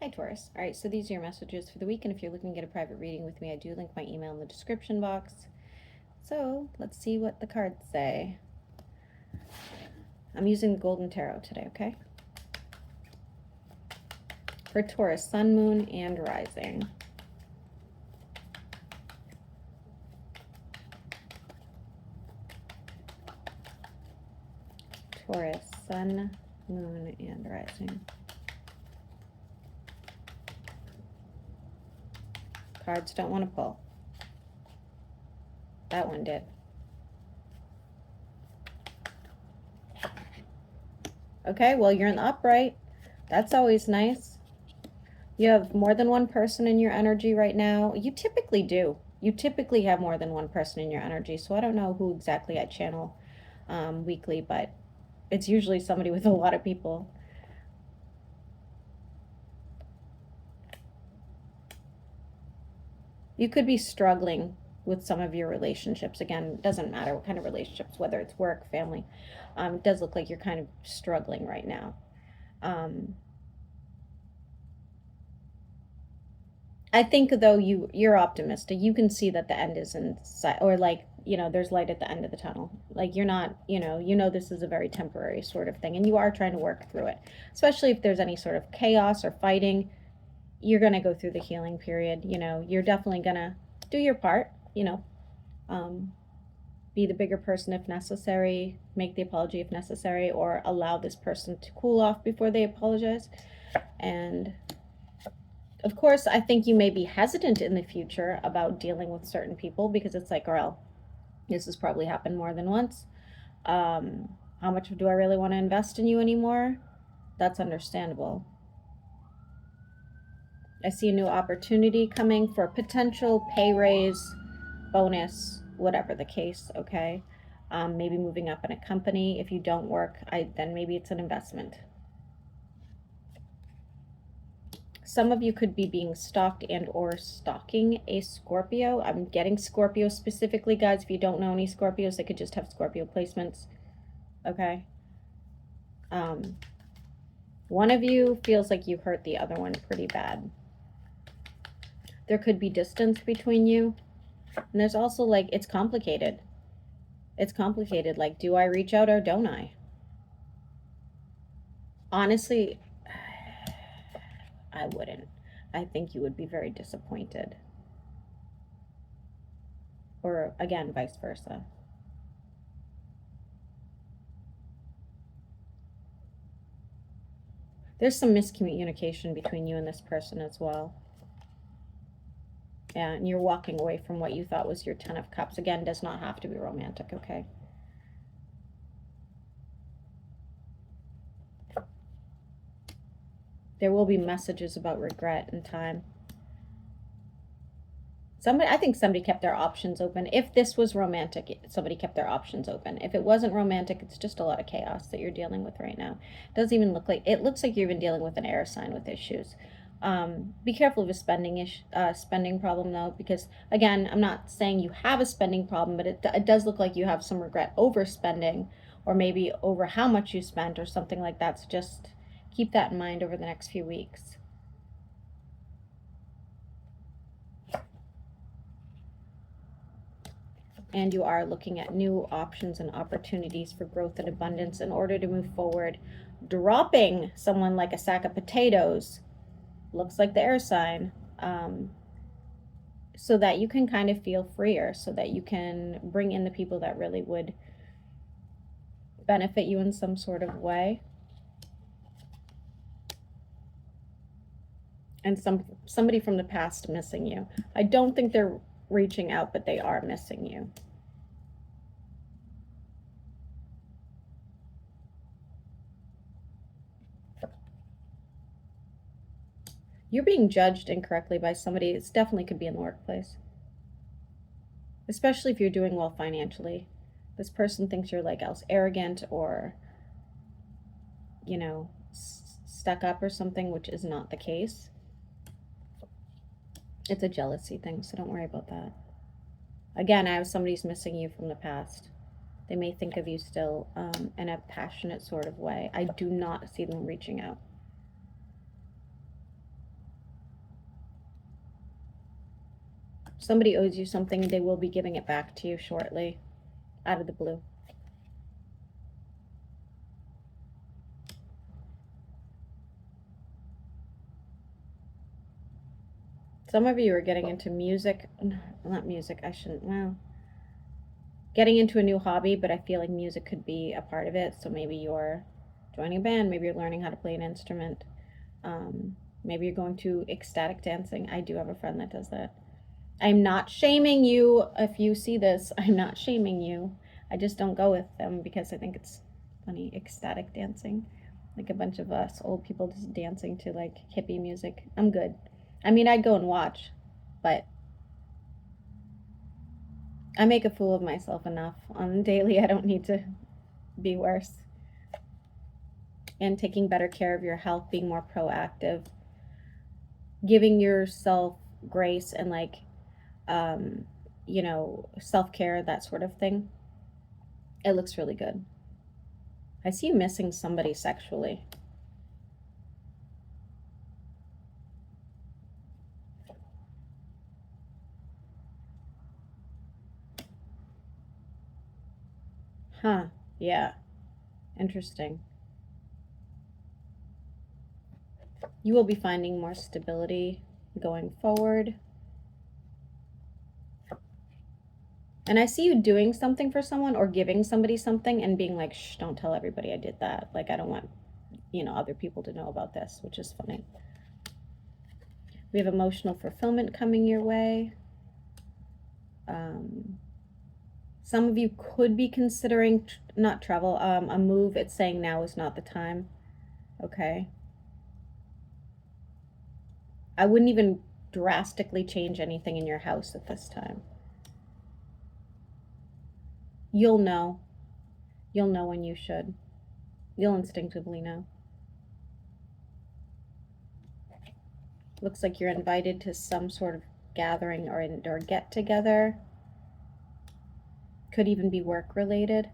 Hi Taurus. All right, so these are your messages for the week, and if you're looking to get a private reading with me, I do link my email in the description box. So let's see what the cards say. I'm using the Golden Tarot today, okay? For Taurus, Sun, Moon, and Rising. Taurus, Sun, Moon, and Rising. Cards don't want to pull. That one did. Okay, well, you're in the upright. That's always nice. You have more than one person in your energy right now. You typically do. You typically have more than one person in your energy. So I don't know who exactly I channel weekly, but it's usually somebody with a lot of people. You could be struggling with some of your relationships. Again, it doesn't matter what kind of relationships, whether it's work, family. It does look like you're kind of struggling right now. I think though you're optimistic. You can see that the end is in sight, or like, you know, there's light at the end of the tunnel. Like you're not, you know this is a very temporary sort of thing, and you are trying to work through it. Especially if there's any sort of chaos or fighting, you're going to go through the healing period. You know, you're definitely going to do your part, you know. Be the bigger person if necessary, make the apology if necessary, or allow this person to cool off before they apologize. And of course, I think you may be hesitant in the future about dealing with certain people because it's like, well, this has probably happened more than once. How much do I really want to invest in you anymore? That's understandable. I see a new opportunity coming for a potential pay raise, bonus, whatever the case, okay? Maybe moving up in a company. If you don't work, then maybe it's an investment. Some of you could be being stalked and or stalking a Scorpio. I'm getting Scorpio specifically, guys. If you don't know any Scorpios, they could just have Scorpio placements. Okay. One of you feels like you hurt the other one pretty bad. There could be distance between you. And there's also like, it's complicated. It's complicated. Like, do I reach out or don't I? Honestly, I wouldn't. I think you would be very disappointed. Or again, vice versa. There's some miscommunication between you and this person as well. Yeah, and you're walking away from what you thought was your 10 of Cups. Again, does not have to be romantic, okay? There will be messages about regret in time. I think somebody kept their options open. If this was romantic, somebody kept their options open. If it wasn't romantic, it's just a lot of chaos that you're dealing with right now. It doesn't even look like, it looks like you're even dealing with an air sign with issues. Be careful of a spending problem though, because again, I'm not saying you have a spending problem, but it does look like you have some regret over spending, or maybe over how much you spent or something like that. So just keep that in mind over the next few weeks. And you are looking at new options and opportunities for growth and abundance in order to move forward. Dropping someone like a sack of potatoes, looks like the air sign, so that you can kind of feel freer, so that you can bring in the people that really would benefit you in some sort of way. And somebody from the past missing you. I don't think they're reaching out, but they are missing you. You're being judged incorrectly by somebody. It definitely could be in the workplace, especially if you're doing well financially. This person thinks you're like else arrogant or, you know, stuck up or something, which is not the case. It's a jealousy thing, so don't worry about that. Again, I have somebody's missing you from the past. They may think of you still in a passionate sort of way. I do not see them reaching out. Somebody owes you something, and they will be giving it back to you shortly, out of the blue. Some of you are getting into music. Not music, I shouldn't, well, getting into a new hobby, but I feel like music could be a part of it. So maybe you're joining a band, maybe you're learning how to play an instrument. Maybe you're going to ecstatic dancing. I do have a friend that does that. I'm not shaming you if you see this. I'm not shaming you. I just don't go with them because I think it's funny. Ecstatic dancing. Like a bunch of us old people just dancing to like hippie music. I'm good. I mean, I'd go and watch, but I make a fool of myself enough on the daily. I don't need to be worse. And taking better care of your health, being more proactive, giving yourself grace and like, you know, self-care, that sort of thing. It looks really good. I see you missing somebody sexually. Huh, yeah, interesting. You will be finding more stability going forward. And I see you doing something for someone or giving somebody something and being like, shh, don't tell everybody I did that. Like, I don't want, you know, other people to know about this, which is funny. We have emotional fulfillment coming your way. Some of you could be considering not travel, a move. It's saying now is not the time. Okay. I wouldn't even drastically change anything in your house at this time. You'll know. You'll know when you should. You'll instinctively know. Looks like you're invited to some sort of gathering or get together. Could even be work related.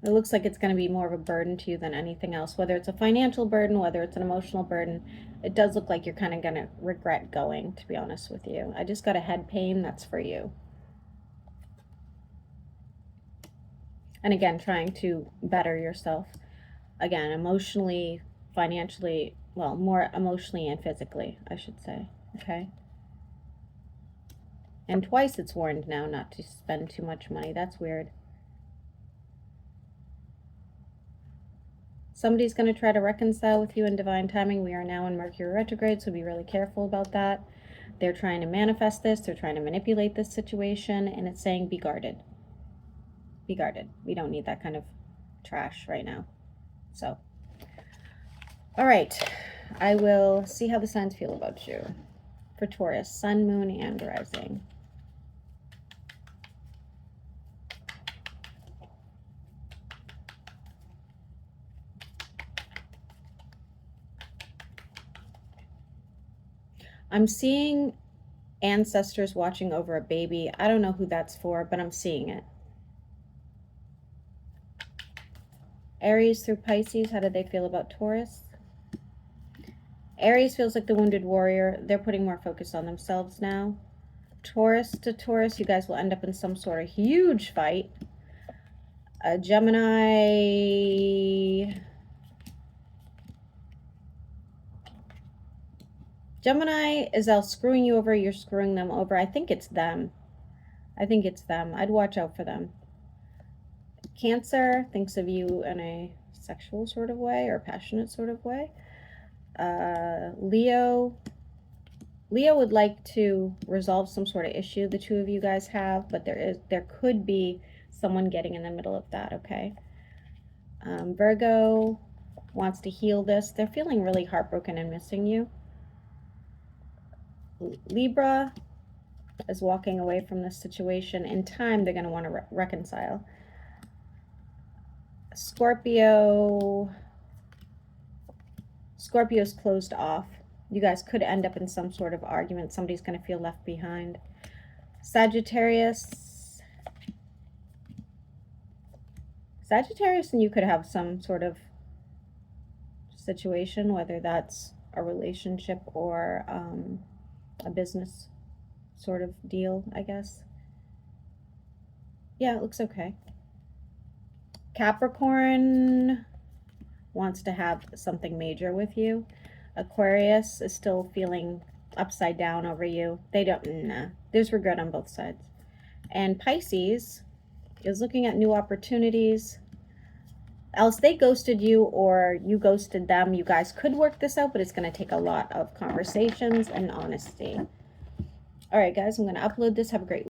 It looks like it's going to be more of a burden to you than anything else, whether it's a financial burden, whether it's an emotional burden. It does look like you're kind of going to regret going, to be honest with you. I just got a head pain. That's for you. And again, trying to better yourself. Again, emotionally, financially, well, more emotionally and physically, I should say. Okay? And twice it's warned now not to spend too much money. That's weird. Somebody's going to try to reconcile with you in divine timing. We are now in Mercury retrograde, so be really careful about that. They're trying to manifest this. They're trying to manipulate this situation, and it's saying be guarded. Be guarded. We don't need that kind of trash right now. So, all right. I will see how the signs feel about you. For Taurus, Sun, Moon, and Rising. I'm seeing ancestors watching over a baby. I don't know who that's for, but I'm seeing it. Aries through Pisces, how do they feel about Taurus? Aries feels like the wounded warrior. They're putting more focus on themselves now. Taurus to Taurus, you guys will end up in some sort of huge fight. Gemini is out screwing you over. You're screwing them over. I think it's them. I'd watch out for them. Cancer thinks of you in a sexual sort of way or passionate sort of way. Leo would like to resolve some sort of issue the two of you guys have, but there could be someone getting in the middle of that, okay? Virgo wants to heal this. They're feeling really heartbroken and missing you. Libra is walking away from this situation. In time, they're going to want to reconcile. Scorpio's closed off. You guys could end up in some sort of argument. Somebody's going to feel left behind. Sagittarius and you could have some sort of situation, whether that's a relationship or a business sort of deal, I guess. Yeah, it looks okay. Capricorn wants to have something major with you. Aquarius is still feeling upside down over you. They don't, nah. There's regret on both sides. And Pisces is looking at new opportunities. Else they ghosted you or you ghosted them. You guys could work this out, but it's going to take a lot of conversations and honesty. All right, guys, I'm going to upload this. Have a great